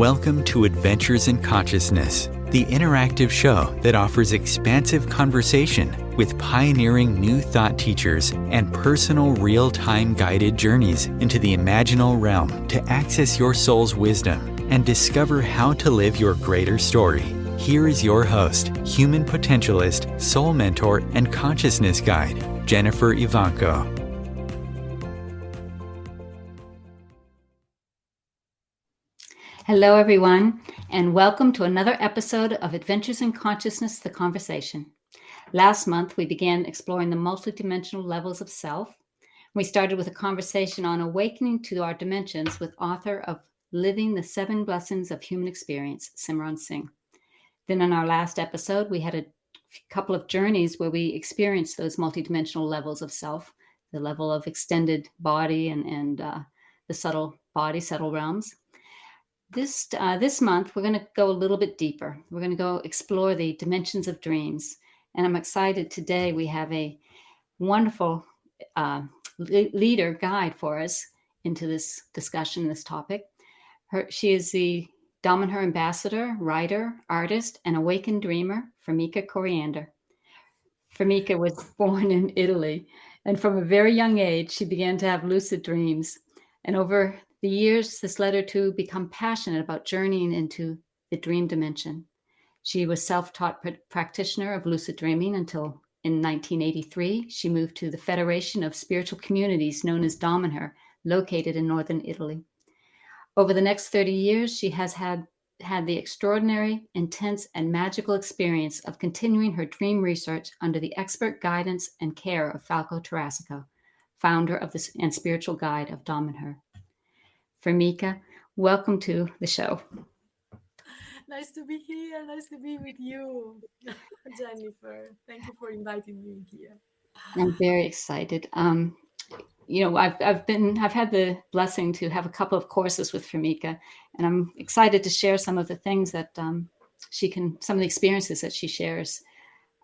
Welcome to Adventures in Consciousness, the interactive show that offers expansive conversation with pioneering new thought teachers and personal real-time guided journeys into the imaginal realm to access your soul's wisdom and discover how to live your greater story. Here is your host, human potentialist, soul mentor, and consciousness guide, Jennifer Evanko. Hello, everyone, and welcome to another episode of Adventures in Consciousness, the Conversation. Last month, we began exploring the multidimensional levels of self. We started with a conversation on awakening to our dimensions with author of Living the 7 Blessings of Human Experience, Simran Singh. Then in our last episode, we had a couple of journeys where we experienced those multidimensional levels of self, the level of extended body and the subtle body, subtle realms. This month, we're going to go a little bit deeper. We're going to go explore the dimensions of dreams. And I'm excited today we have a wonderful leader guide for us into this discussion, this topic. She is the Damanhur ambassador, writer, artist, and awakened dreamer, Formica Coriandolo. Formica was born in Italy, and from a very young age, she began to have lucid dreams. And over the years, this led her to become passionate about journeying into the dream dimension. She was self-taught practitioner of lucid dreaming until in 1983, she moved to the Federation of Spiritual Communities known as Damanhur, located in northern Italy. Over the next 30 years, she has had the extraordinary, intense, and magical experience of continuing her dream research under the expert guidance and care of Falco Tarasico, founder of and spiritual guide of Damanhur. Formica, welcome to the show. Nice to be here. Nice to be with you, Jennifer. Thank you for inviting me here. I'm very excited. I've had the blessing to have a couple of courses with Formica, and I'm excited to share some of the things that some of the experiences that she shares.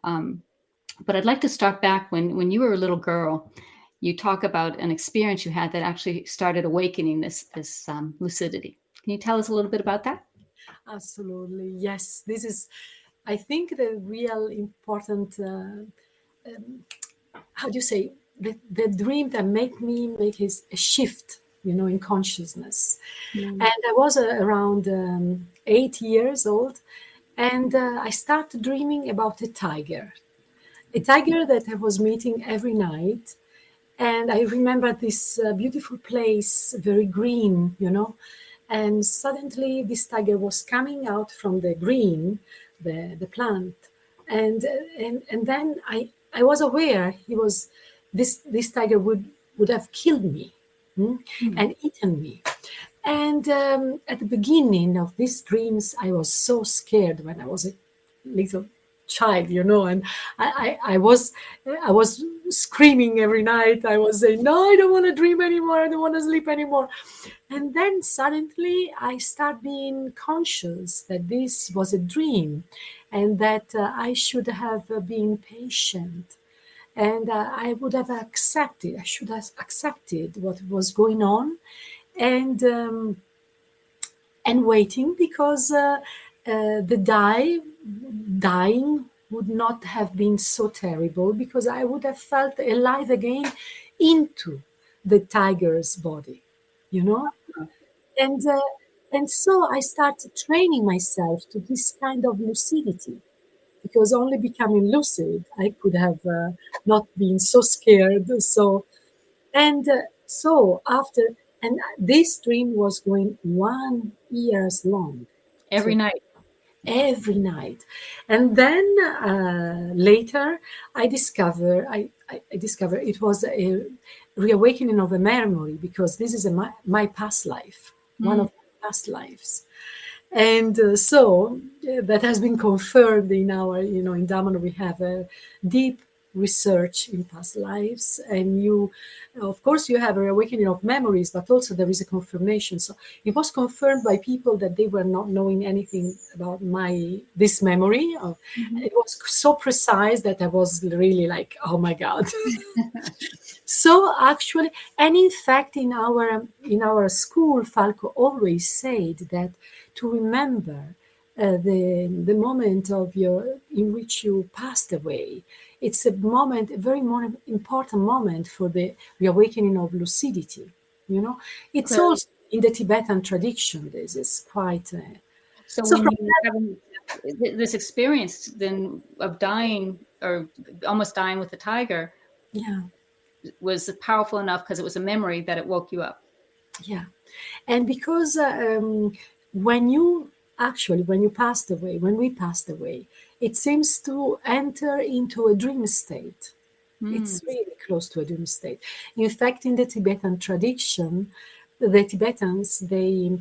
But I'd like to start back when you were a little girl. You talk about an experience you had that actually started awakening this lucidity. Can you tell us a little bit about that? Absolutely. Yes. This is, I think, the real important, the dream that made me make a shift, in consciousness. And I was around 8 years old, and I started dreaming about a tiger that I was meeting every night. And I remember this beautiful place, very green, and suddenly this tiger was coming out from the green, the plant. And then I was aware this tiger would have killed me and eaten me. And at the beginning of these dreams, I was so scared when I was a little child, and I was screaming every night. I was saying, no, I don't want to dream anymore. I don't want to sleep anymore. And then suddenly I start being conscious that this was a dream and that I should have been patient. And I should have accepted what was going on and waiting, because the dying would not have been so terrible, because I would have felt alive again into the tiger's body, and so I started training myself to this kind of lucidity, because only becoming lucid I could have not been so scared. So this dream was going 1 year long. Every night. And then later I discovered it was a reawakening of a memory, because this is my past life, one of my past lives. And so that has been confirmed in our, in Damanhur we have a deep research in past lives, and you, of course, you have a awakening of memories, but also there is a confirmation. So it was confirmed by people that they were not knowing anything about this memory. It was so precise that I was really like, oh my God. So actually, and in fact, in our school, Falco always said that to remember the moment in which you passed away, it's a very important moment for the reawakening of lucidity. It's Clearly. also in the Tibetan tradition. This is quite. So So when from you having this experience then of dying or almost dying with the tiger yeah. was powerful enough because it was a memory that it woke you up. Yeah, and because when you when we passed away, it seems to enter into a dream state. It's really close to a dream state. In fact, in the Tibetan tradition, the Tibetans they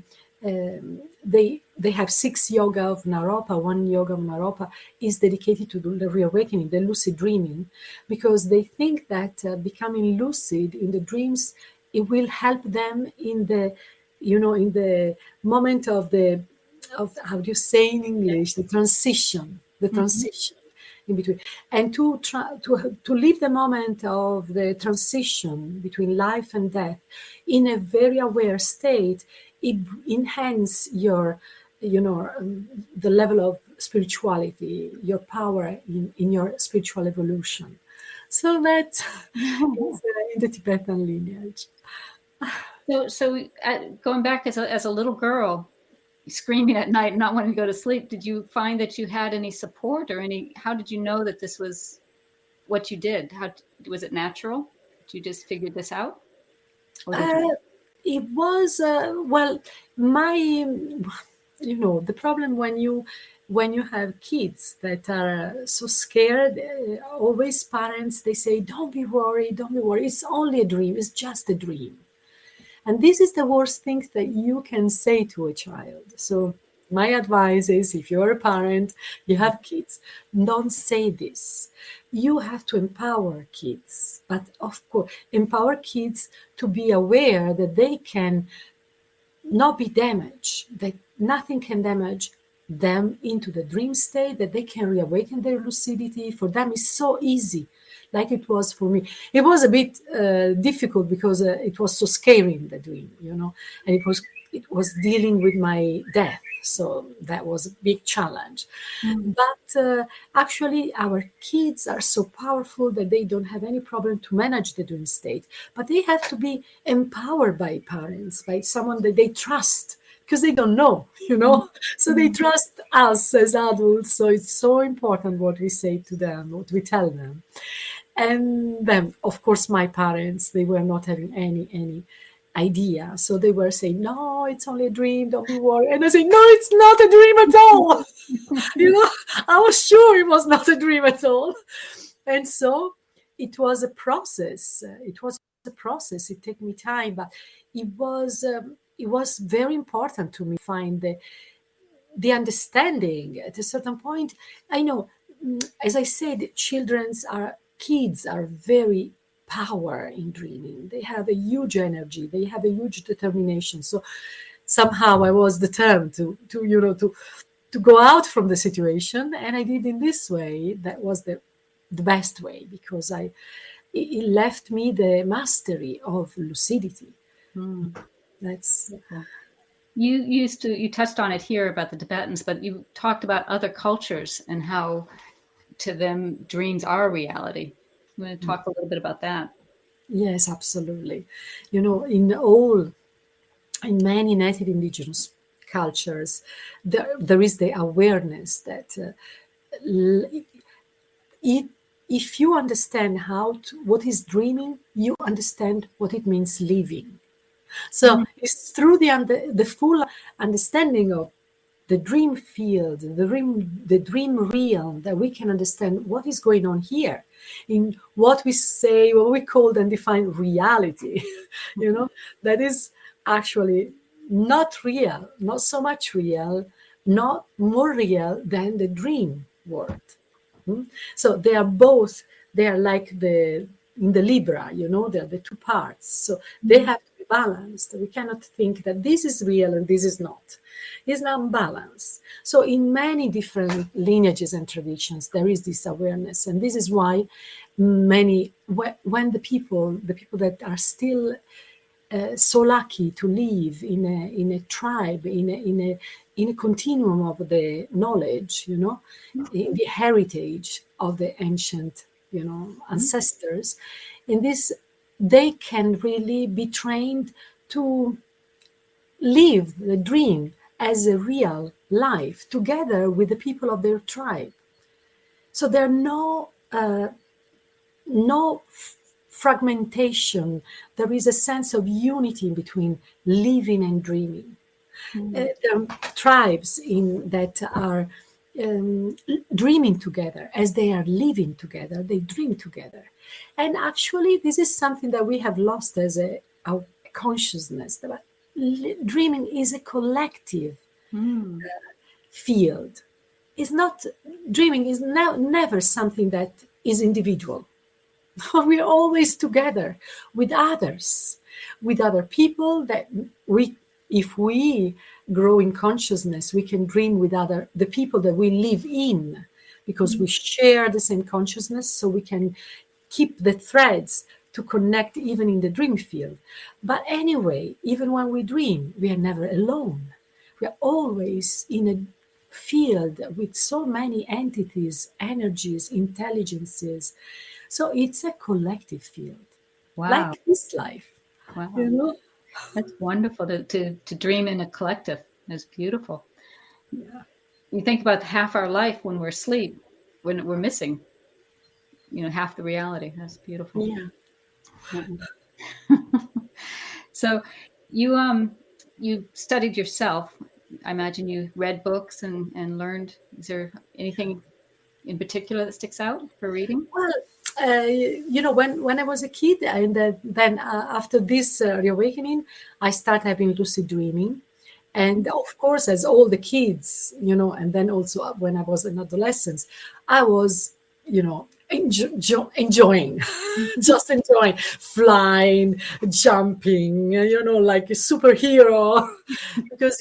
have 6 yoga of Naropa. One yoga of Naropa is dedicated to the reawakening, the lucid dreaming, because they think that becoming lucid in the dreams, it will help them in the in the moment of how do you say in English, the transition in between, and to try to live the moment of the transition between life and death in a very aware state. It enhance your the level of spirituality, your power in your spiritual evolution. So that is in the Tibetan lineage. So going back as a little girl, screaming at night, not wanting to go to sleep, did you find that you had any support or how did you know that this was what you did? How was it natural? Did you just figure this out? Or did you? It was well, the problem when you have kids that are so scared, always parents, they say, don't be worried, it's only a dream, it's just a dream. And this is the worst thing that you can say to a child. So my advice is, if you're a parent, you have kids, don't say this. You have to empower kids, but of course, empower kids to be aware that they can not be damaged, that nothing can damage them into the dream state, that they can reawaken their lucidity. For them, it's so easy, like it was for me. It was a bit difficult because it was so scary in the dream, and it was dealing with my death. So that was a big challenge. But actually, our kids are so powerful that they don't have any problem to manage the dream state. But they have to be empowered by parents, by someone that they trust, because they don't know, So they trust us as adults. So it's so important what we say to them, what we tell them. And then, of course, my parents, they were not having any idea. So they were saying, no, it's only a dream, don't be worried. And I say, no, it's not a dream at all. I was sure it was not a dream at all. And so it was a process. It took me time, but it was very important to me to find the understanding at a certain point. I know, as I said, kids are very power in dreaming. They have a huge energy. They have a huge determination. So somehow I was determined to go out from the situation, and I did in this way. That was the best way, because it left me the mastery of lucidity. That's. You touched on it here about the Tibetans, but you talked about other cultures and how to them dreams are reality. I'm going to talk a little bit about that. Yes, absolutely. In many native indigenous cultures, there is the awareness that if you understand what is dreaming, you understand what it means living. So it's through the full understanding of the dream field, the dream realm, that we can understand what is going on here in what we call and define reality. That is actually not real, not so much real, not more real than the dream world. So they are both they are like in the Libra, they're the two parts. So they have to be balanced. We cannot think that this is real and this is not. It's not balanced. So in many different lineages and traditions, there is this awareness. And this is why when the people that are still so lucky to live in a tribe, in a continuum of the knowledge, in the heritage of the ancient, ancestors, in this, they can really be trained to live the dream as a real life together with the people of their tribe. So there are no fragmentation. There is a sense of unity between living and dreaming. There are tribes that are dreaming together. As they are living together, they dream together. And actually, this is something that we have lost as a consciousness. Dreaming is a collective field. It's not, dreaming is never something that is individual. We're always together with others, with other people that if we grow in consciousness, we can dream with the people that we live in, because we share the same consciousness, so we can keep the threads to connect even in the dream field. But anyway, even when we dream, we are never alone. We are always in a field with so many entities, energies, intelligences. So it's a collective field, like this life. Wow. That's wonderful to dream in a collective. That's beautiful. Yeah. You think about half our life when we're asleep, when we're missing, half the reality. That's beautiful. Yeah. So you studied yourself. I imagine you read books and learned. Is there anything in particular that sticks out for reading? Well, when I was a kid, and then after this reawakening, I started having lucid dreaming. And of course, as all the kids, and then also when I was an adolescent, I was, enjoying, just enjoying flying, jumping, like a superhero. Because,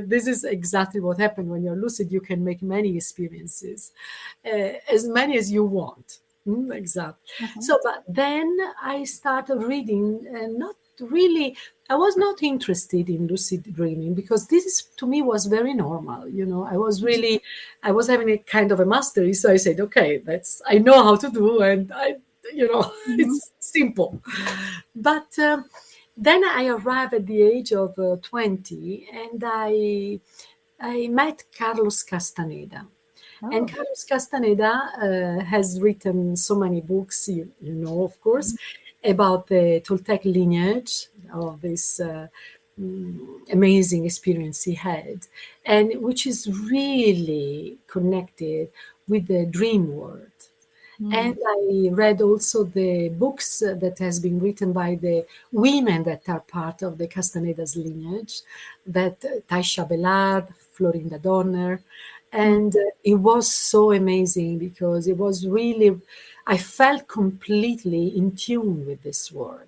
this is exactly what happened when you're lucid. You can make many experiences, as many as you want. Exactly. So, but then I started reading, and not really, I was not interested in lucid dreaming, because this to me was very normal. I was having a kind of a mastery. So I said, okay, I know how to do, and it's simple. But then I arrived at the age of 20, and I met Carlos Castaneda. Oh. And Carlos Castaneda has written so many books, of course, about the Toltec lineage of this amazing experience he had, and which is really connected with the dream world. And I read also the books that has been written by the women that are part of the Castaneda's lineage, that Taisha Bellard, Florinda Donner. And it was so amazing, because it was really, I felt completely in tune with this world,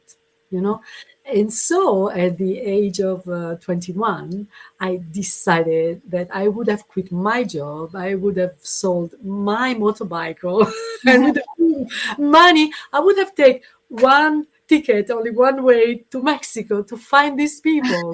And so at the age of 21, I decided that I would have quit my job. I would have sold my motorcycle, and with the money, I would have taken one ticket, only one way, to Mexico to find these people,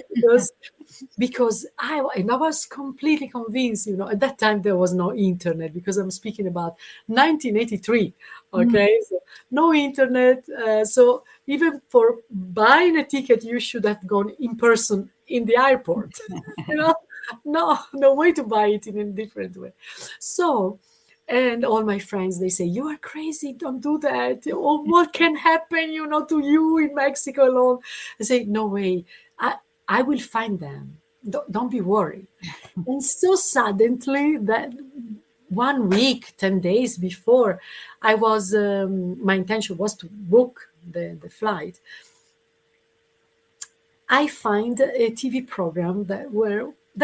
because I was completely convinced, at that time there was no internet, because I'm speaking about 1983, okay? So no internet. So even for buying a ticket, you should have gone in person in the airport, no way to buy it in a different way. So, and all my friends, they say, you are crazy, don't do that. Or what can happen, to you in Mexico alone? I say, no way. I will find them. Don't be worried. And so suddenly, that 1 week, 10 days before, I was, my intention was to book the flight. I find a TV program that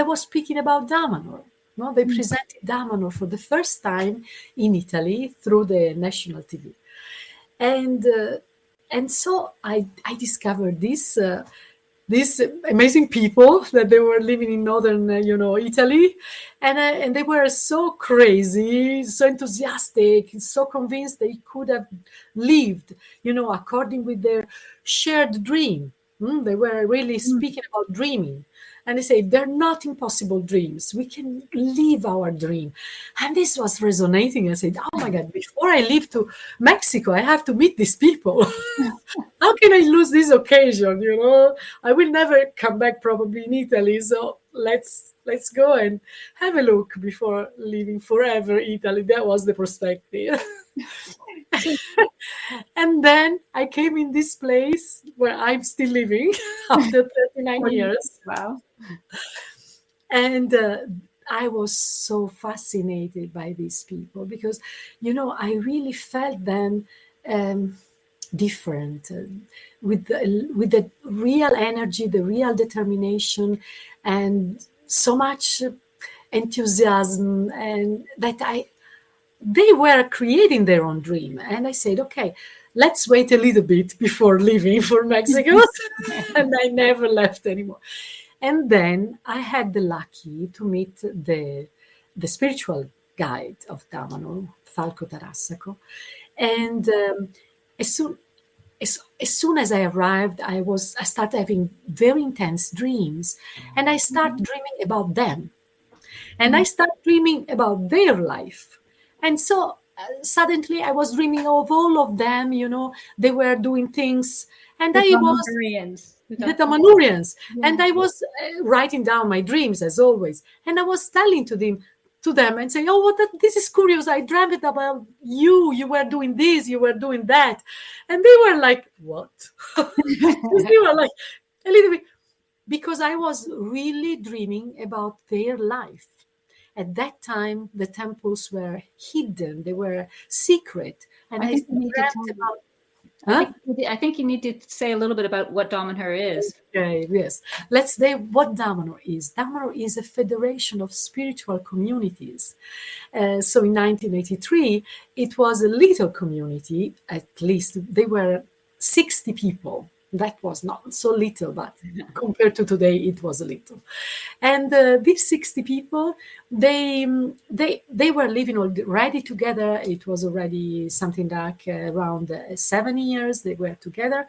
was speaking about Damanhur. They presented Damanhur for the first time in Italy through the national TV. And so I discovered these amazing people that they were living in northern, Italy, and they were so crazy, so enthusiastic, so convinced they could have lived, according with their shared dream. They were really speaking about dreaming. And they say, they're not impossible dreams. We can live our dream. And this was resonating. I said, oh my God, before I leave to Mexico, I have to meet these people. How can I lose this occasion? I will never come back probably in Italy. So let's go and have a look before leaving forever Italy. That was the perspective. And then I came in this place where I'm still living after 39 years. Wow. And I was so fascinated by these people because, I really felt them different, with the real energy, the real determination, and so much enthusiasm, and that they were creating their own dream. And I said, okay, let's wait a little bit before leaving for Mexico. And I never left anymore. And then I had the lucky to meet the spiritual guide of Damanhur, Falco Tarassaco. And as soon as I arrived, I started having very intense dreams, and I started dreaming about them, and I started dreaming about their life. And so suddenly I was dreaming of all of them, they were doing things, and I was the Damanhurians, and I was writing down my dreams as always, and I was telling to them and saying, oh, this is curious. I dreamt about you. You were doing this. You were doing that. And they were like, what? They were like, a little bit, because I was really dreaming about their life. At that time, the temples were hidden. They were secret. And I dreamt about... I think you need to say a little bit about what Damanhur is. Okay, yes. Let's say what Damanhur is. Damanhur is a federation of spiritual communities. So in 1983, it was a little community, at least. They were 60 people. That was not so little, but compared to today, it was a little. And these 60 people, they were living already together. It was already something like around 7 years they were together.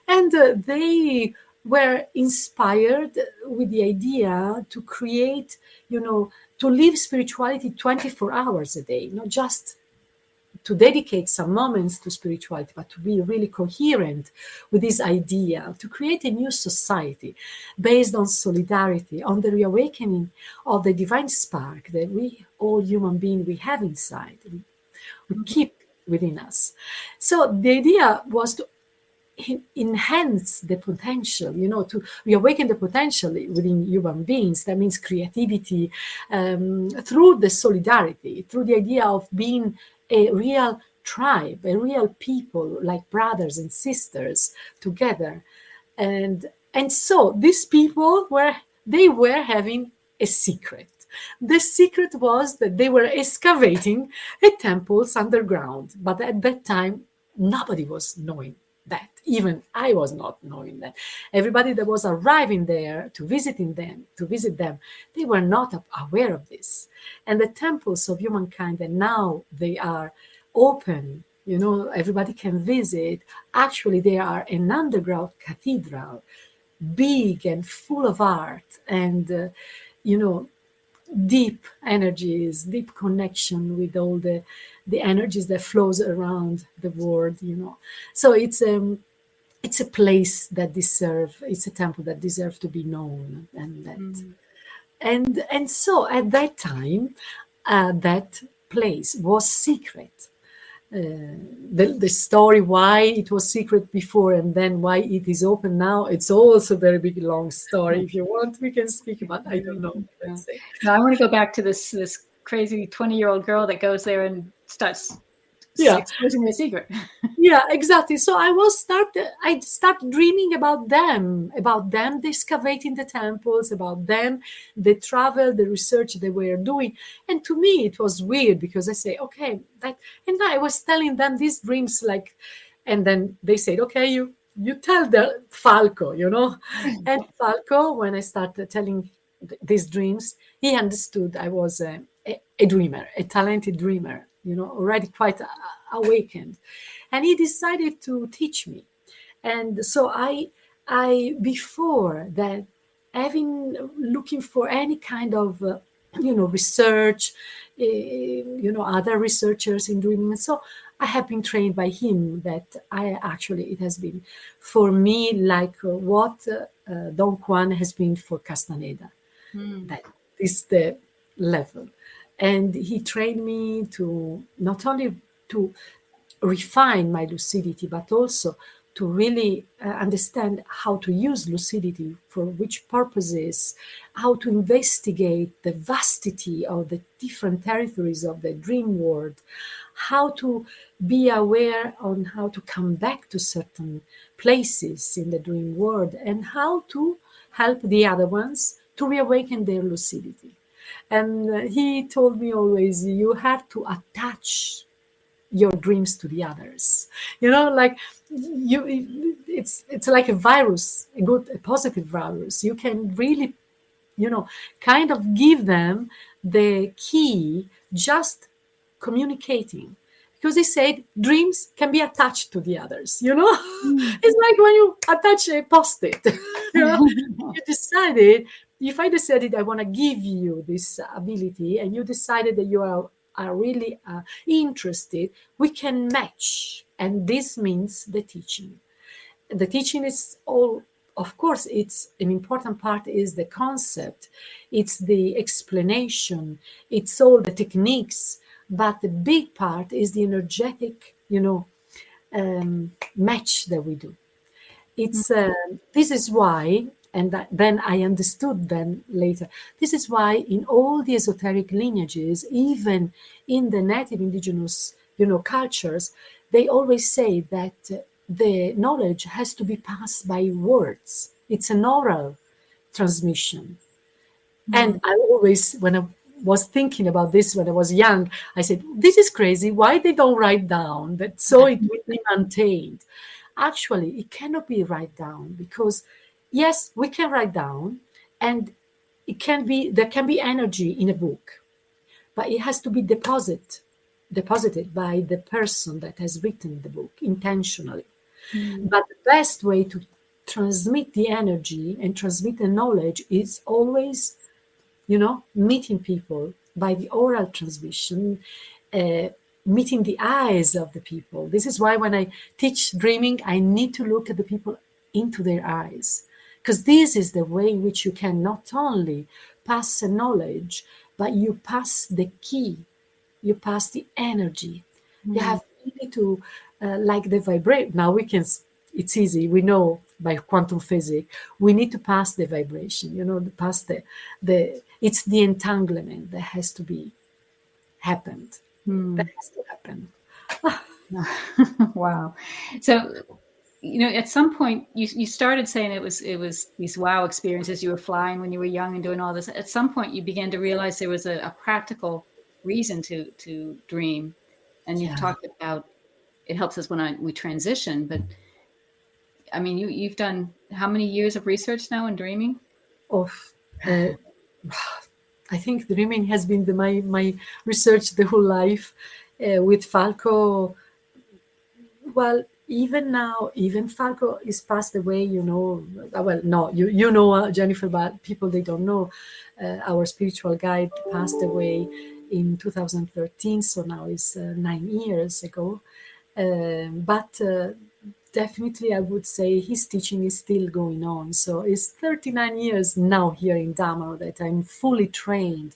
And they were inspired with the idea to create, to live spirituality 24 hours a day, not just to dedicate some moments to spirituality, but to be really coherent with this idea, to create a new society based on solidarity, on the reawakening of the divine spark that we, all human beings, we have inside, we keep within us. So the idea was to enhance the potential, to reawaken the potential within human beings. That means creativity, through the solidarity, through the idea of being a real tribe, a real people, like brothers and sisters together. And so these people were having a secret. The secret was that they were excavating temples underground. But at that time, nobody was knowing that. Even I was not knowing that. Everybody that was arriving there to visit them, they were not aware of this. And the temples of humankind, and now they are open, everybody can visit. Actually, they are an underground cathedral, big and full of art and, deep energies, deep connection with all the energies that flows around the world, So it's a place that it's a temple that deserves to be known, and that, and so at that time, that place was secret. The story why it was secret before and then why it is open now, it's also a very big long story. If you want, we can speak about. I don't know. No, I want to go back to this crazy 20-year-old girl that goes there and starts exposing the secret. Yeah, exactly. So I started dreaming about them excavating the temples, about them, the travel, the research they were doing. And to me, it was weird because I say, okay, and I was telling them these dreams like And then they said, okay, you tell the Falco, And Falco, when I started telling these dreams, he understood I was a dreamer, a talented dreamer, already quite awakened. And he decided to teach me. And so I before that, looking for any kind of, research, other researchers in dreaming. And so I have been trained by him that it has been for me like what Don Juan has been for Castaneda. That is the level. And he trained me to not only to refine my lucidity, but also to really understand how to use lucidity for which purposes, how to investigate the vastity of the different territories of the dream world, how to be aware on how to come back to certain places in the dream world, and how to help the other ones to reawaken their lucidity. And he told me always, you have to attach your dreams to the others, like it's like a virus, a positive virus. You can really, kind of give them the key, just communicating, because he said dreams can be attached to the others. It's like when you attach a post-it. If I decided I want to give you this ability, and you decided that you are really interested, we can match. And this means the teaching. The teaching is all, of course, it's an important part is the concept, it's the explanation, it's all the techniques, but the big part is the energetic, match that we do. It's this is why, and then I understood then later, this is why in all the esoteric lineages, even in the native indigenous, cultures, they always say that the knowledge has to be passed by words. It's an oral transmission. And I always, when I was thinking about this when I was young, I said, this is crazy. Why they don't write down that so it will be maintained? Actually, it cannot be write down, because yes, we can write down, and there can be energy in a book, but it has to be deposited by the person that has written the book intentionally. But the best way to transmit the energy and transmit the knowledge is always, meeting people by the oral transmission, meeting the eyes of the people. This is why when I teach dreaming, I need to look at the people into their eyes, because this is the way in which you can not only pass a knowledge, but you pass the key, you pass the energy. You have really to, like the vibrate. Now it's easy. We know by quantum physics, we need to pass the vibration, pass it's the entanglement that has to be happened. That has to happen. Wow. So, at some point you started saying it was these wow experiences. You were flying when you were young and doing all this. At some point you began to realize there was a practical reason to dream. And you've talked about it helps us when we transition, but I mean, you've done how many years of research now in dreaming? I think dreaming has been my research the whole life. With Falco, well, even now, even Falco is passed away, well, no, Jennifer, but people, they don't know, our spiritual guide passed away in 2013, so now it's 9 years ago. But definitely I would say his teaching is still going on. So it's 39 years now here in Damanhur that I'm fully trained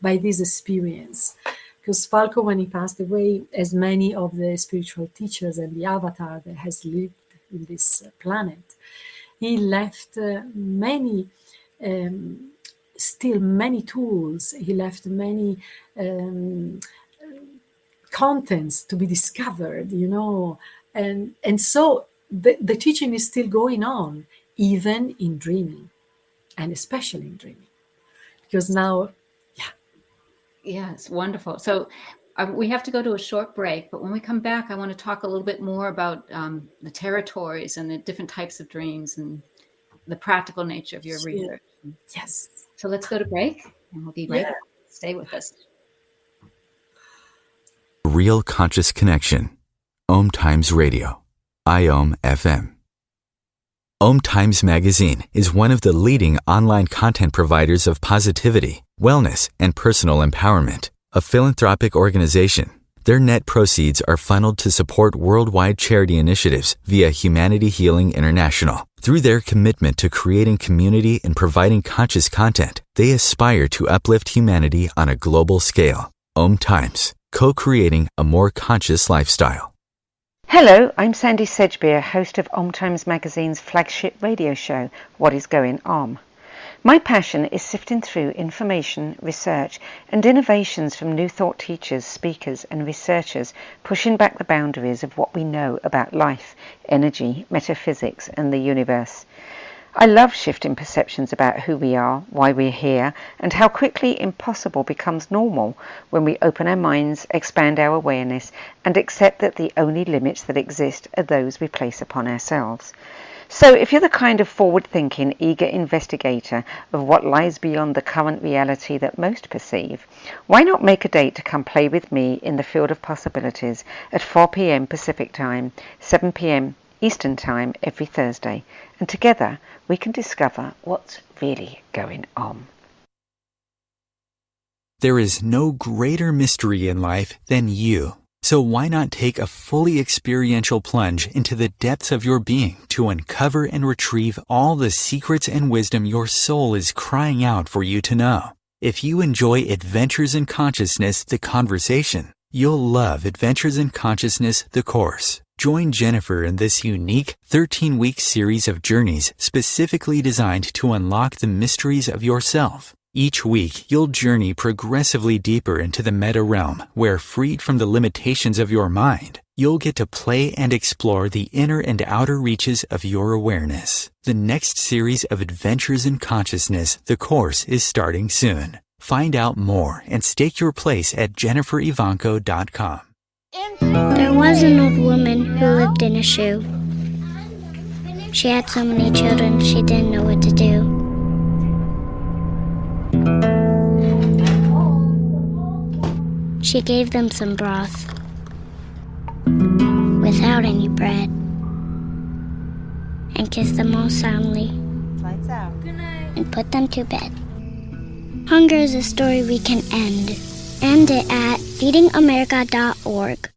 by this experience. Because Falco, when he passed away, as many of the spiritual teachers and the avatar that has lived in this planet, he left still many tools. He left many contents to be discovered, and so the teaching is still going on, even in dreaming, and especially in dreaming, because now, yeah, it's wonderful. So we have to go to a short break, but when we come back, I want to talk a little bit more about the territories and the different types of dreams and the practical nature of your research. Yes. So let's go to break, and we'll be right back. Stay with us. Real Conscious Connection. OMTimes Radio. IOM FM. OMTimes Magazine is one of the leading online content providers of positivity, wellness, and personal empowerment. A philanthropic organization, their net proceeds are funneled to support worldwide charity initiatives via Humanity Healing International. Through their commitment to creating community and providing conscious content, they aspire to uplift humanity on a global scale. OMTimes, co-creating a more conscious lifestyle. Hello, I'm Sandy Sedgbeer, host of OMTimes Magazine's flagship radio show, What is Going On? My passion is sifting through information, research, and innovations from new thought teachers, speakers, and researchers pushing back the boundaries of what we know about life, energy, metaphysics, and the universe. I love shifting perceptions about who we are, why we're here, and how quickly impossible becomes normal when we open our minds, expand our awareness, and accept that the only limits that exist are those we place upon ourselves. So if you're the kind of forward-thinking, eager investigator of what lies beyond the current reality that most perceive, why not make a date to come play with me in the field of possibilities at 4 p.m. Pacific Time, 7 p.m. Eastern Time every Thursday, and together we can discover what's really going on. There is no greater mystery in life than you. So why not take a fully experiential plunge into the depths of your being to uncover and retrieve all the secrets and wisdom your soul is crying out for you to know? If you enjoy Adventures in Consciousness, the conversation, you'll love Adventures in Consciousness, the course. Join Jennifer in this unique 13-week series of journeys specifically designed to unlock the mysteries of yourself. Each week, you'll journey progressively deeper into the meta realm, where, freed from the limitations of your mind, you'll get to play and explore the inner and outer reaches of your awareness. The next series of Adventures in Consciousness, the course, is starting soon. Find out more and stake your place at JenniferEvanko.com. There was an old woman who lived in a shoe. She had so many children she didn't know what to do. She gave them some broth without any bread and kissed them all soundly and put them to bed. Hunger is a story we can end. End it at feedingamerica.org.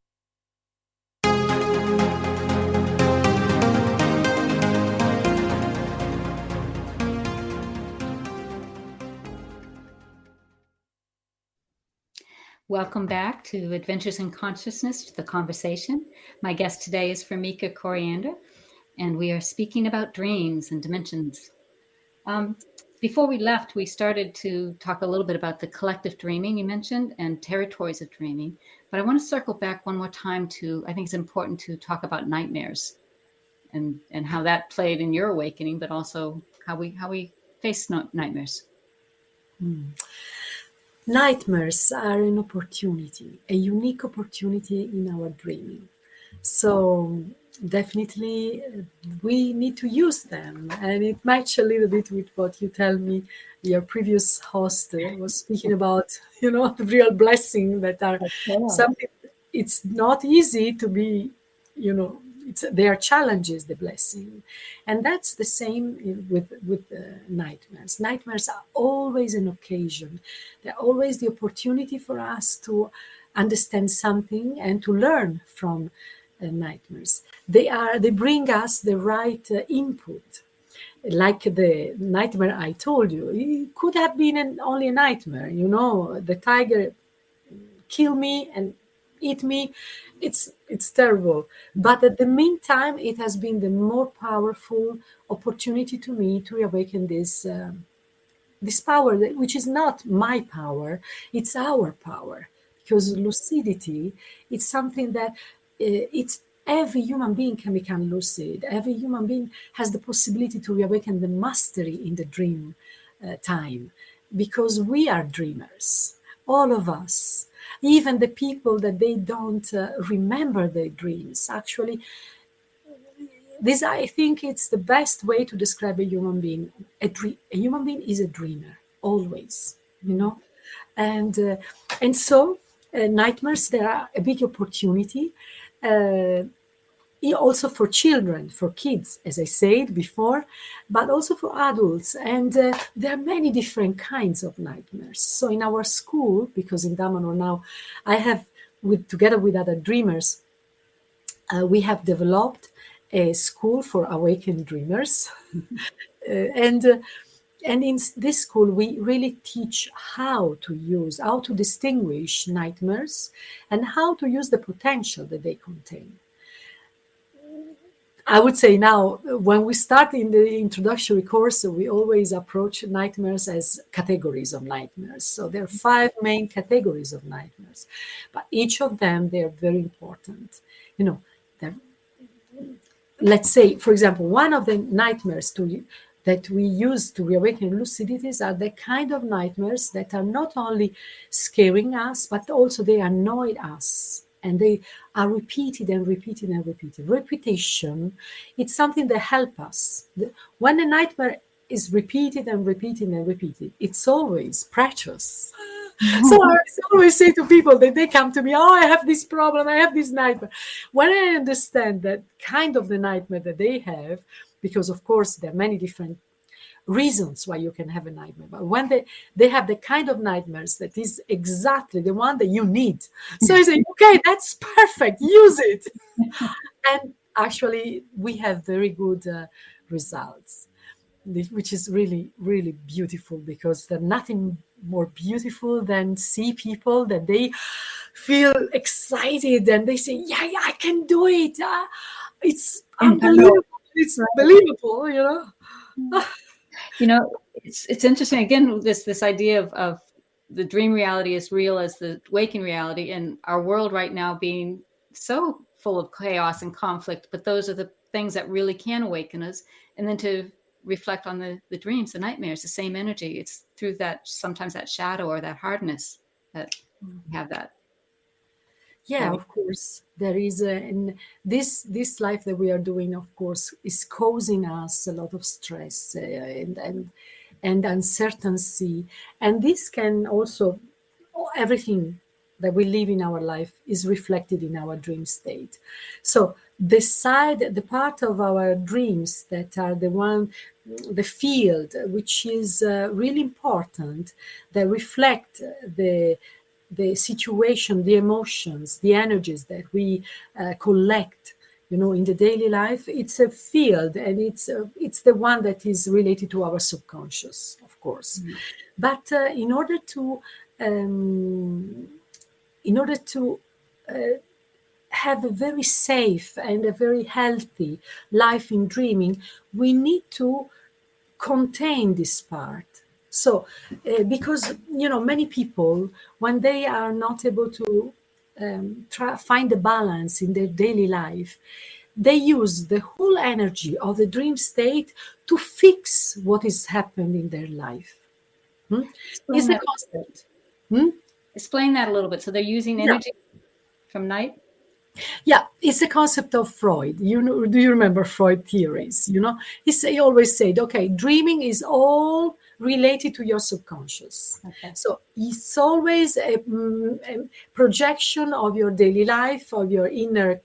Welcome back to Adventures in Consciousness, the conversation. My guest today is Formica Coriandolo, and we are speaking about dreams and dimensions. Before we left, we started to talk a little bit about the collective dreaming you mentioned and territories of dreaming. But I want to circle back one more time to, I think it's important to talk about nightmares and how that played in your awakening, but also how we face nightmares. Nightmares are an opportunity, a unique opportunity in our dreaming. So definitely we need to use them. And it matches a little bit with what you tell me. Your previous host was speaking about, the real blessing that are something. It's not easy to be, there are challenges, the blessing. And that's the same with nightmares. Nightmares are always an occasion. They're always the opportunity for us to understand something and to learn from nightmares. They bring us the right input. Like the nightmare I told you, it could have been only a nightmare. The tiger kill me and eat me. It's terrible. But at the meantime, it has been the more powerful opportunity to me to awaken this power, which is not my power, it's our power. Because lucidity, it's something that it's every human being can become lucid. Every human being has the possibility to reawaken the mastery in the dream time, because we are dreamers. all of us, even the people that they don't remember their dreams. Actually, this, I think, it's the best way to describe a human being. A human being is a dreamer, always, and so nightmares, they are a big opportunity. Also for children, for kids, as I said before, but also for adults. And there are many different kinds of nightmares. So in our school, because in Damanhur now, I have, together with other dreamers, we have developed a school for awakened dreamers. And in this school, we really teach how to distinguish nightmares and how to use the potential that they contain. I would say now, when we start in the introductory course, we always approach nightmares as categories of nightmares. So there are 5 main categories of nightmares, but each of them, they are very important. Let's say, for example, one of the nightmares that we use to reawaken lucidities are the kind of nightmares that are not only scaring us, but also they annoy us. And they are repeated and repeated and repeated. Repetition, it's something that helps us. When a nightmare is repeated and repeated and repeated, it's always precious. So I always say to people that they come to me, oh, I have this problem, I have this nightmare. When I understand that kind of the nightmare that they have, because of course there are many different reasons why you can have a nightmare, but when they have the kind of nightmares that is exactly the one that you need, so I say, okay, that's perfect, use it. And actually we have very good results, which is really, really beautiful, because there's nothing more beautiful than see people that they feel excited and they say, yeah, I can do it. It's unbelievable. It's believable, It's interesting, again, this idea of the dream reality as real as the waking reality, and our world right now being so full of chaos and conflict, but those are the things that really can awaken us. And then to reflect on the dreams, the nightmares, the same energy. It's through that, sometimes that shadow or that hardness that we have that. Yeah, of course, there is and this life that we are doing, of course, is causing us a lot of stress and uncertainty, and this can also, everything that we live in our life is reflected in our dream state. So the part of our dreams that are the field which is really important, that reflect the situation, the emotions, the energies that we collect, in the daily life. It's a field, and it's the one that is related to our subconscious, of course. Mm-hmm. But in order to have a very safe and a very healthy life in dreaming, we need to contain this part. So, because, many people, when they are not able to find the balance in their daily life, they use the whole energy of the dream state to fix what is happening in their life. It's the concept. Explain that a little bit. So they're using energy from night? Yeah, it's a concept of Freud. Do you remember Freud theories? He always said, okay, dreaming is all related to your subconscious. Okay. So it's always a projection of your daily life, of your inner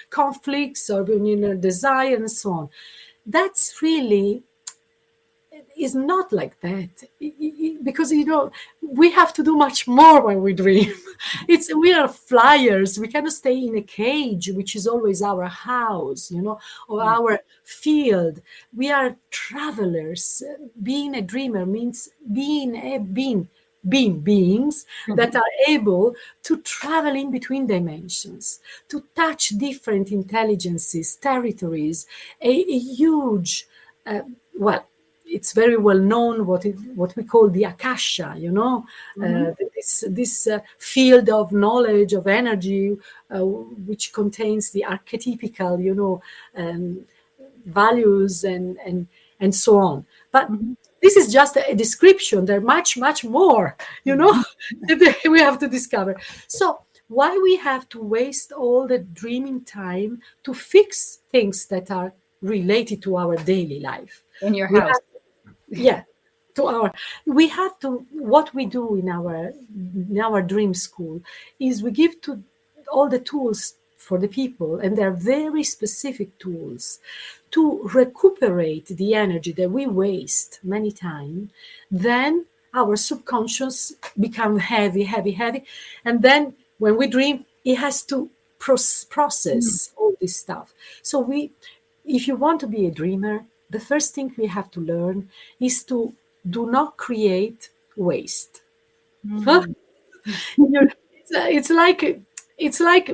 conflicts, of your inner desire, and so on. That's really is not like that, because we have to do much more when we dream. We are flyers. We cannot stay in a cage, which is always our house, or our field. We are travelers. Being a dreamer means being beings that are able to travel in between dimensions, to touch different intelligences, territories, a huge it's very well known what we call the Akasha, this field of knowledge, of energy, which contains the archetypical, values and so on. But this is just a description. There are much, much more, that we have to discover. So why we have to waste all the dreaming time to fix things that are related to our daily life? In your house. We have to, what we do in our dream school is we give to all the tools for the people, and they're very specific tools to recuperate the energy that we waste many times. Then our subconscious become heavy, and then when we dream, it has to process all this stuff. So if you want to be a dreamer, the first thing we have to learn is to do not create waste. It's like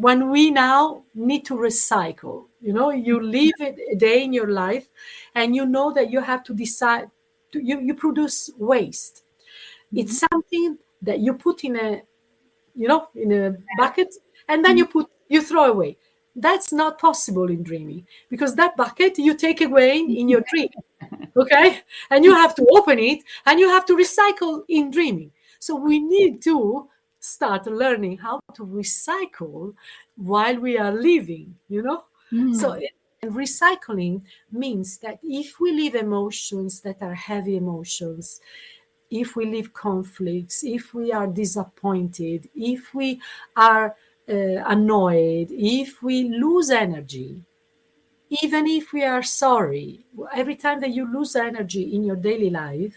when we now need to recycle. You live a day in your life, and you know that you have to decide. You produce waste. It's something that you put in a bucket, and then you throw away. That's not possible in dreaming, because that bucket you take away in your dream, okay? And you have to open it, and you have to recycle in dreaming. So we need to start learning how to recycle while we are living, So recycling means that if we live emotions that are heavy emotions, if we live conflicts, if we are disappointed, if we are annoyed, if we lose energy, even if we are sorry, every time that you lose energy in your daily life,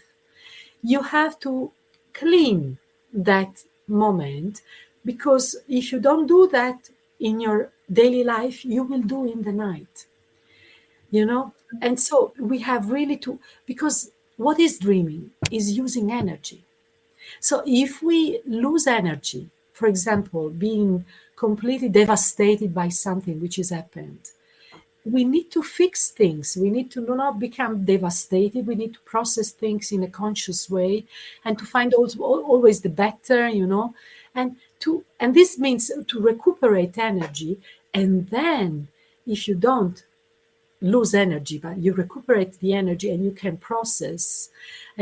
you have to clean that moment, because if you don't do that in your daily life, you will do in the night, And so we have really to, because what is dreaming is using energy. So if we lose energy, for example, being completely devastated by something which has happened, we need to fix things. We need to not become devastated. We need to process things in a conscious way, and to find always the better, and this means to recuperate energy. And then if you don't lose energy, but you recuperate the energy and you can process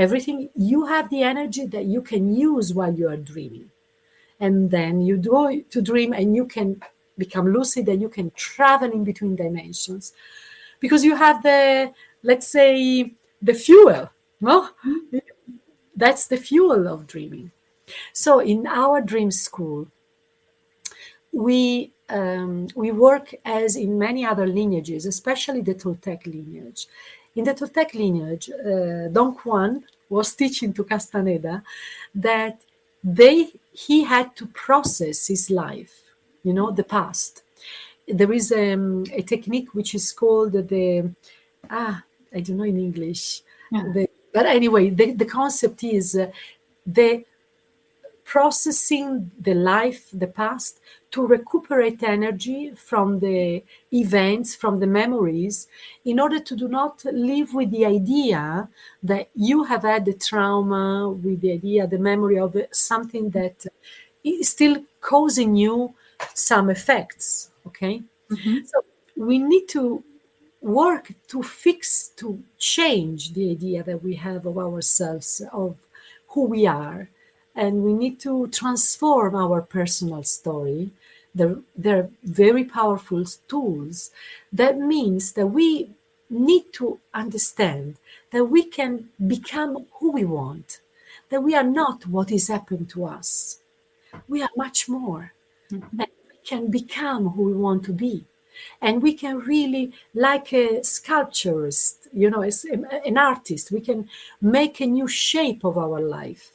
everything, you have the energy that you can use while you are dreaming. And then you do to dream, and you can become lucid, and you can travel in between dimensions, because you have let's say, the fuel. That's the fuel of dreaming. So in our dream school, we work as in many other lineages, especially the Toltec lineage. In the Toltec lineage, Don Juan was teaching to Castaneda that he had to process his life, the past. There is a technique which is called I don't know in English. Yeah. But anyway, the concept is the processing the life, the past, to recuperate energy from the events, from the memories, in order to do not live with the idea that you have had the trauma, with the idea, the memory of something that is still causing you some effects, okay? Mm-hmm. So we need to work to fix, to change the idea that we have of ourselves, of who we are. And we need to transform our personal story. They're very powerful tools. That means that we need to understand that we can become who we want, that we are not what is happened to us. We are much more. Mm-hmm. And we can become who we want to be. And we can really, like a sculpturist, as an artist, we can make a new shape of our life.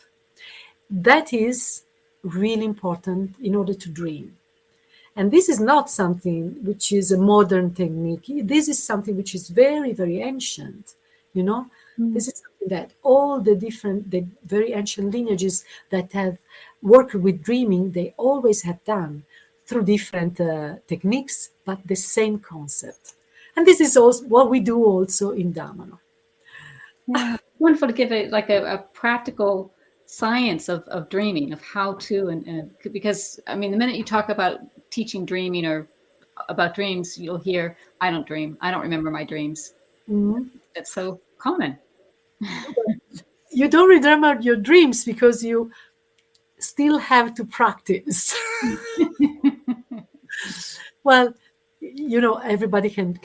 That is really important in order to dream. And this is not something which is a modern technique. This is something which is very, very ancient, This is something that all the very ancient lineages that have worked with dreaming, they always have done through different techniques, but the same concept. And this is also what we do also in Damanhur. Yeah, it's wonderful to give it like a practical science of dreaming, of how to, and because the minute you talk about teaching dreaming or about dreams, you'll hear, I don't dream, I don't remember my dreams. Mm-hmm. That's so common. You don't remember your dreams because you still have to practice. Well, everybody can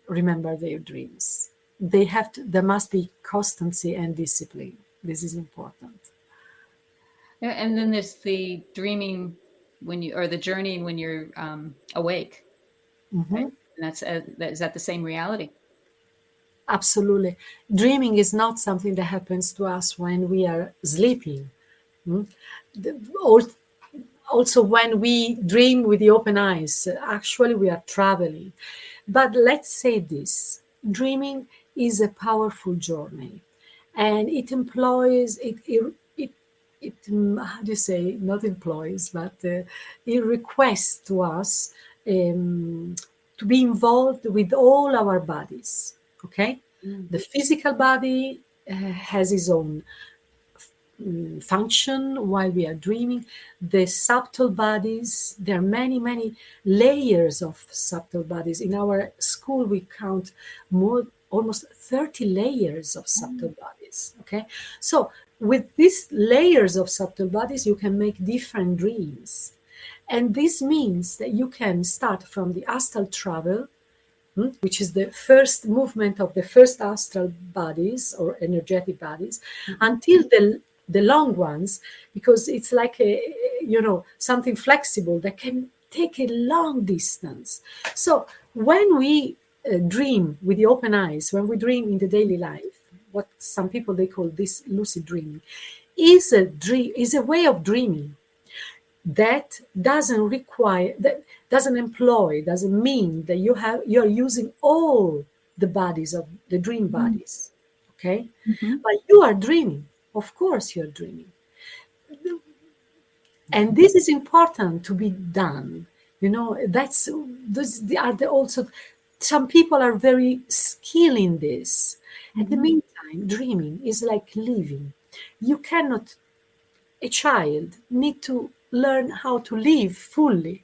remember their dreams. There must be constancy and discipline. This is important. Yeah, and then there's the dreaming or the journey when you're awake. Mm-hmm. Right? And is that the same reality? Absolutely. Dreaming is not something that happens to us when we are sleeping. Also, when we dream with the open eyes, actually we are traveling. But let's say this, dreaming is a powerful journey, and it employs, how do you say, not employs, but it requests to us to be involved with all our bodies, okay? The physical body has its own function while we are dreaming. The subtle bodies, there are many layers of subtle bodies. In our school we count almost 30 layers of subtle bodies, okay? So with these layers of subtle bodies you can make different dreams, and this means that you can start from the astral travel, which is the first movement of the first astral bodies or energetic bodies, until the long ones, because it's like something flexible that can take a long distance. So when we dream with the open eyes, when we dream in the daily life, what some people they call this lucid dreaming, is a way of dreaming that doesn't mean that you're using all the bodies of the dream bodies, okay? But you are dreaming. Of course you're dreaming. And this is important to be done. Also, some people are very skilled in this. At the meantime, dreaming is like living. A child need to learn how to live fully.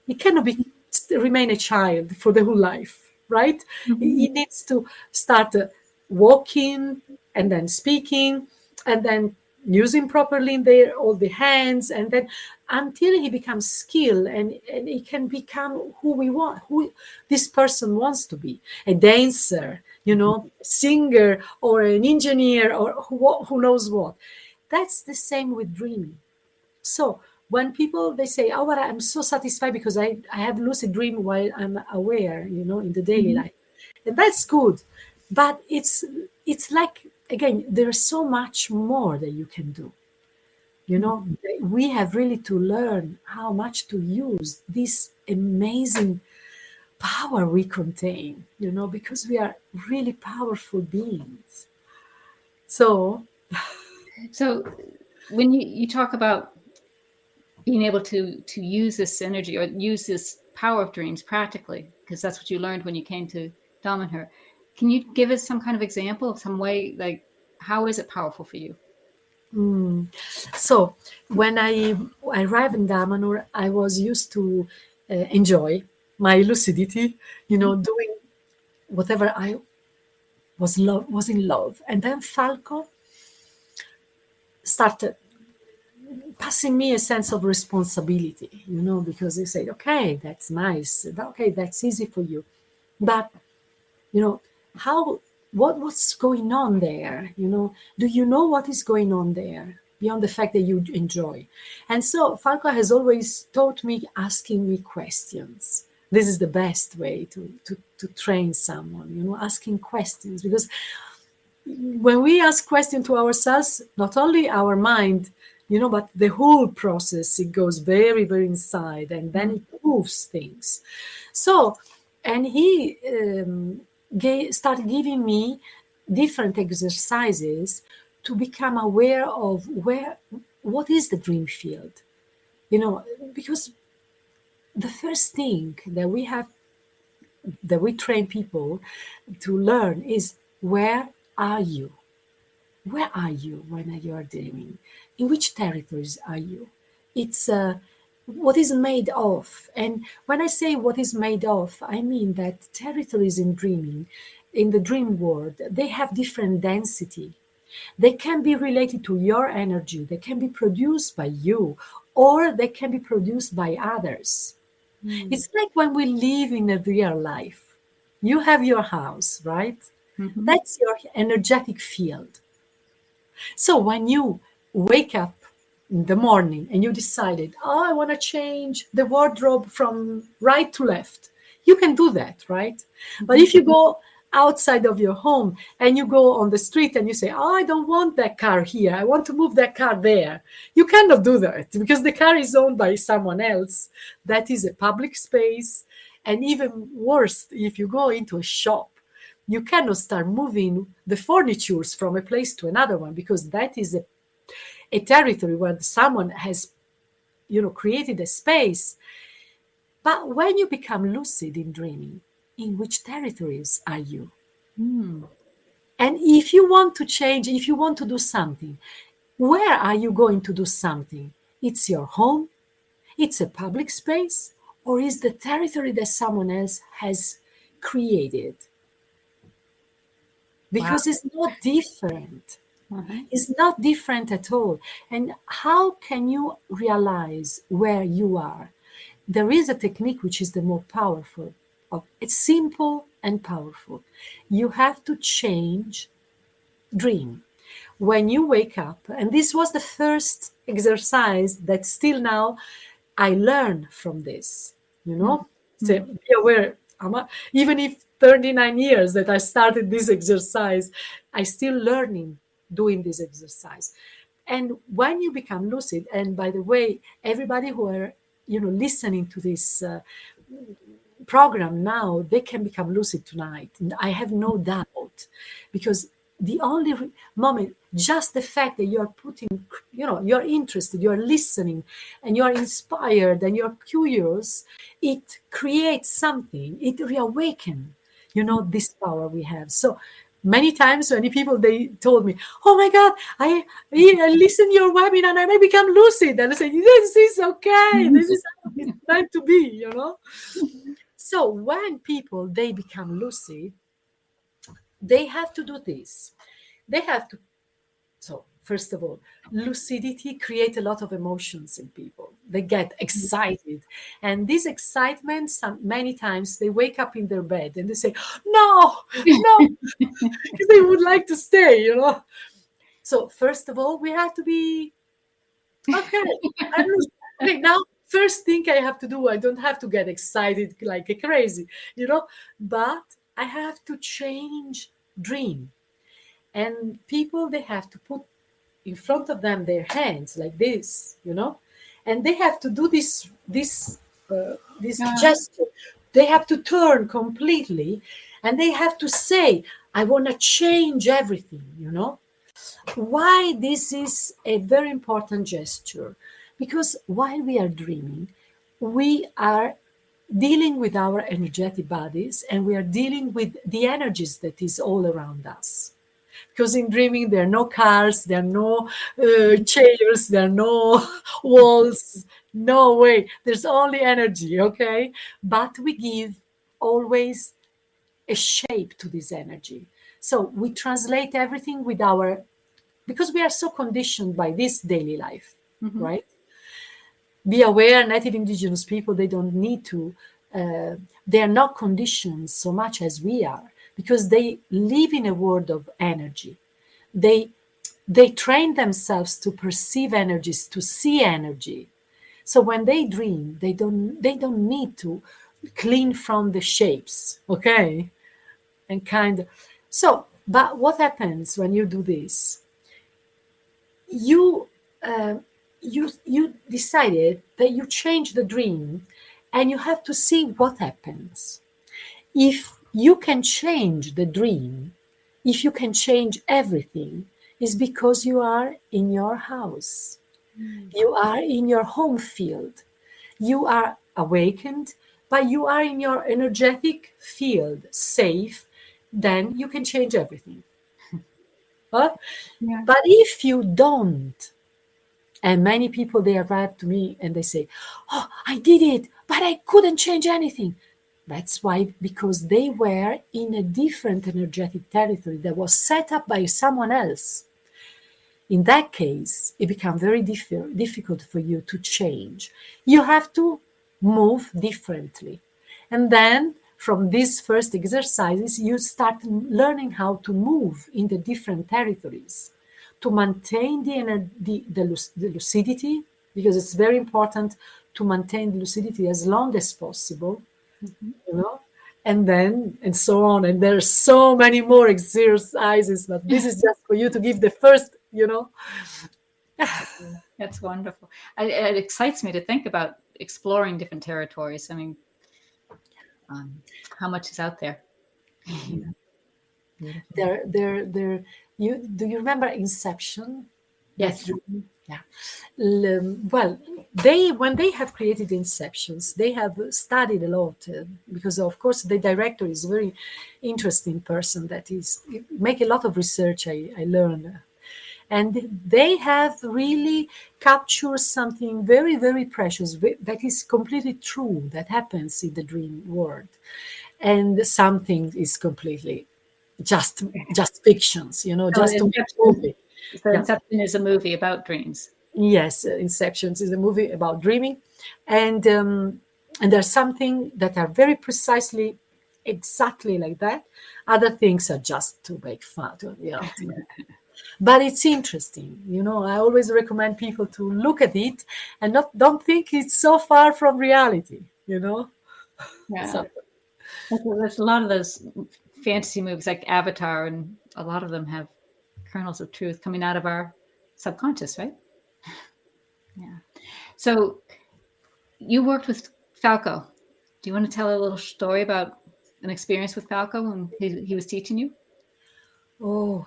He cannot remain a child for the whole life, right? He needs to start walking and then speaking and then using properly all the hands, and then until he becomes skilled and he can become who this person wants to be, a dancer, singer, or an engineer, or who knows what. That's the same with dreaming. So when people, they say, oh, well, I'm so satisfied because I have lucid dream while I'm aware, in the daily life. And that's good. But it's like, again, there's so much more that you can do. We have really to learn how much to use this amazing power we contain, because we are really powerful beings. So when you talk about being able to use this energy or use this power of dreams practically, because that's what you learned when you came to Damanhur, can you give us some kind of example of some way, like how is it powerful for you? So when I arrived in Damanhur, I was used to enjoy my lucidity, doing whatever I was in love. And then Falco started passing me a sense of responsibility, because he said, okay, that's nice. Okay, that's easy for you. But, what's going on there? Do you know what is going on there beyond the fact that you enjoy? And so Falco has always taught me asking me questions. This is the best way to train someone, asking questions, because when we ask questions to ourselves, not only our mind, but the whole process, it goes very, very inside, and then it moves things. So, and he started giving me different exercises to become aware of what is the dream field, because the first thing that we train people to learn is, where are you? Where are you when you are dreaming? In which territories are you? It's what is made of. And when I say what is made of, I mean that territories in dreaming, in the dream world, they have different density. They can be related to your energy, they can be produced by you, or they can be produced by others. It's like when we live in a real life. You have your house, right? That's your energetic field. So when you wake up in the morning and you decided, oh, I want to change the wardrobe from right to left, you can do that, right? But if you go outside of your home and you go on the street and you say, oh, I don't want that car here, I want to move that car there, you cannot do that because the car is owned by someone else. That is a public space. And even worse, if you go into a shop, you cannot start moving the furnitures from a place to another one because that is a territory where someone has, created a space. But when you become lucid in dreaming, in which territories are you? And if you want to change, if you want to do something, where are you going to do something? It's your home, it's a public space, or is the territory that someone else has created? Because it's not different. It's not different at all. And how can you realize where you are? There is a technique which is the more powerful. It's simple and powerful. You have to change dream. When you wake up, and this was the first exercise that still now I learn from this, So be aware, even if 39 years that I started this exercise, I still learning doing this exercise. And when you become lucid, and by the way, everybody who are listening to this program now, they can become lucid tonight. And I have no doubt, because the only moment, just the fact that you're putting, you're interested, you're listening, and you're inspired, and you're curious, it creates something. It reawakens, this power we have. So many times, many people, they told me, oh my God, I listen to your webinar and I become lucid. And I say, this is okay. This is how it's meant to be, So when people, they become lucid, they have to do this. They have to. So first of all, lucidity creates a lot of emotions in people. They get excited. And this excitement, many times they wake up in their bed and they say, no, because they would like to stay, So first of all, we have to be, okay, now, first thing I have to do, I don't have to get excited like a crazy, but I have to change dream. And people, they have to put in front of them their hands like this, and they have to do this gesture. They have to turn completely, and they have to say, I want to change everything, Why this is a very important gesture? Because while we are dreaming, we are dealing with our energetic bodies, and we are dealing with the energies that is all around us. Because in dreaming, there are no cars, there are no chairs, there are no walls, no way. There's only energy, okay? But we give always a shape to this energy. So we translate everything with because we are so conditioned by this daily life, right? Be aware, native indigenous people, they don't need to, they are not conditioned so much as we are, because they live in a world of energy. They train themselves to perceive energies, to see energy. So when they dream, they don't need to clean from the shapes, okay? And so, but what happens when you do this? You decided that you change the dream, and you have to see what happens. If you can change the dream, if you can change everything, it's because you are in your house. You are in your home field. You are awakened, but you are in your energetic field, safe. Then you can change everything. But if you don't, And many people, they arrive to me and they say, oh, I did it, but I couldn't change anything. That's why, because they were in a different energetic territory that was set up by someone else. In that case, it becomes very difficult for you to change. You have to move differently. And then from these first exercises, you start learning how to move in the different territories to maintain the lucidity, because it's very important to maintain the lucidity as long as possible, you know, and so on. And there's so many more exercises, but this is just for you to give the first, you know. That's wonderful. It excites me to think about exploring different territories. I mean, how much is out there? Do you remember Inception? Yes. Yeah. Well, when they have created Inceptions, they have studied a lot because, of course, the director is a very interesting person that is make a lot of research. I learned. And they have really captured something very, very precious that is completely true, that happens in the dream world. And something is completely just fictions, you know, just a movie. So Inception is a movie about dreams. Yes, Inception is a movie about dreaming. And there's something that are very precisely exactly like that. Other things are just to make fun, you know. But it's interesting, you know. I always recommend people to look at it and don't think it's so far from reality, you know. Yeah. So. There's a lot of those fantasy movies like Avatar, and a lot of them have kernels of truth coming out of our subconscious, right? Yeah. So you worked with Falco. Do you want to tell a little story about an experience with Falco when he was teaching you? Oh,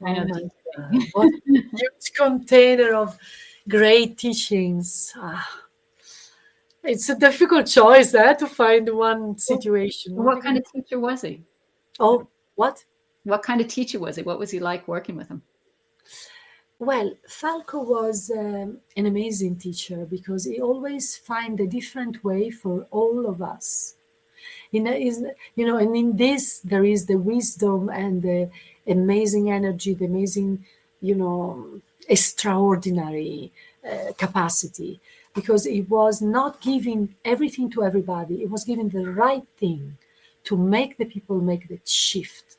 I know. What a huge container of great teachings. It's a difficult choice to find one situation. What kind of teacher was he? Oh, what? What kind of teacher was he? What was he like working with him? Well, Falco was an amazing teacher because he always find a different way for all of us. And in this there is the wisdom and the amazing energy, the amazing, extraordinary capacity, because it was not giving everything to everybody. It was giving the right thing to make the people make the shift.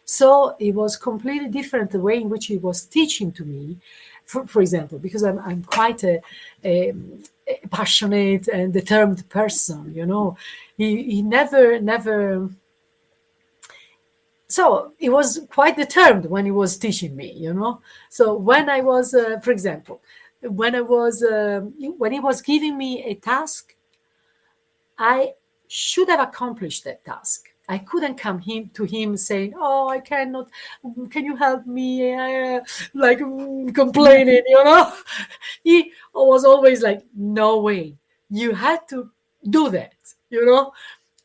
So it was completely different the way in which he was teaching to me. For example, because I'm quite a passionate and determined person, He never. So he was quite determined when he was teaching me, So when I was, for example, when he was giving me a task, I should have accomplished that task. I couldn't come to him saying, "Oh, I cannot. Can you help me?" Complaining, He was always like, "No way. You had to do that,"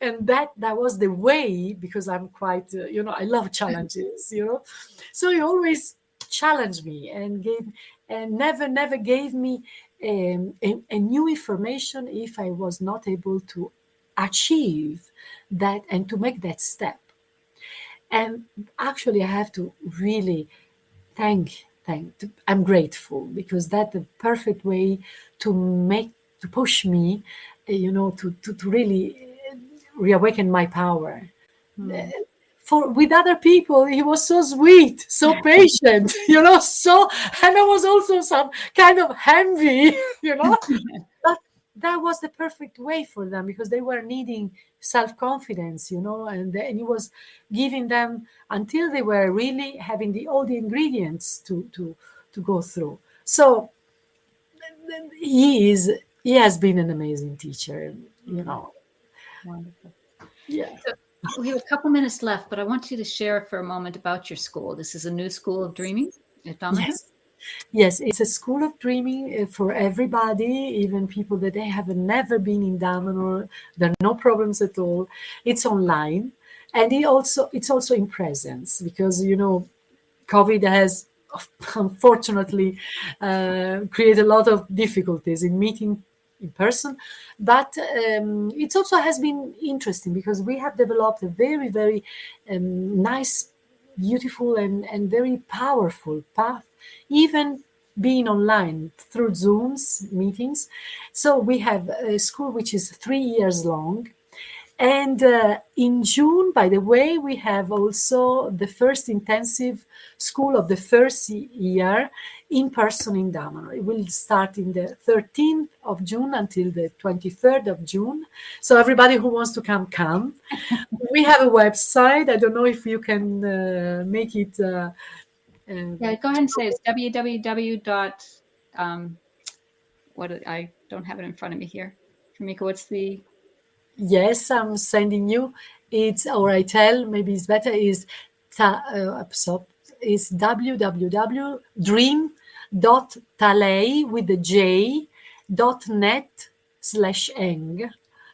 And that was the way, because I'm quite, I love challenges, So he always challenged me and never gave me a new information if I was not able to achieve that and to make that step. And actually, I have to really I'm grateful, because that's the perfect way to push me, to really reawaken my power. With other people, he was so sweet, so patient, and I was also some kind of envy, But that was the perfect way for them, because they were needing self-confidence, and he was giving them until they were really having all the ingredients to go through. So he has been an amazing teacher, Wonderful. Yeah. So we have a couple minutes left, but I want you to share for a moment about your school. This is a new school of dreaming at Damanhur. Yes, it's a school of dreaming for everybody, even people that they have never been in Damanhur. There are no problems at all. It's online, and it's also in presence, because COVID has unfortunately create a lot of difficulties in meeting in person, but it also has been interesting because we have developed a very, very nice, beautiful, and very powerful path, even being online through Zooms meetings. So we have a school which is 3 years long. And in June, by the way, we have also the first intensive school of the first year in person in Damanhur. It will start in the 13th of June until the 23rd of June. So everybody who wants to come, come. We have a website. I don't know if you can make it. Yeah, go ahead and say it's www. I don't have it in front of me here. Formica, what's the... Yes, I'm sending you. It's, or I tell, maybe it's better, is www.dream.talei with the j.net/eng,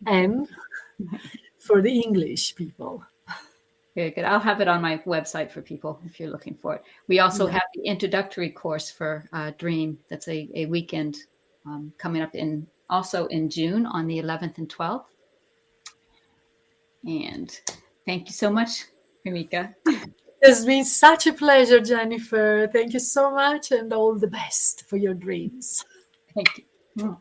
n for the English people. Very good. I'll have it on my website for people if you're looking for it. We also have the introductory course for Dream. That's a weekend coming up also in June on the 11th and 12th. And thank you so much, Formica. It's been such a pleasure, Jennifer. Thank you so much, and all the best for your dreams. Thank you.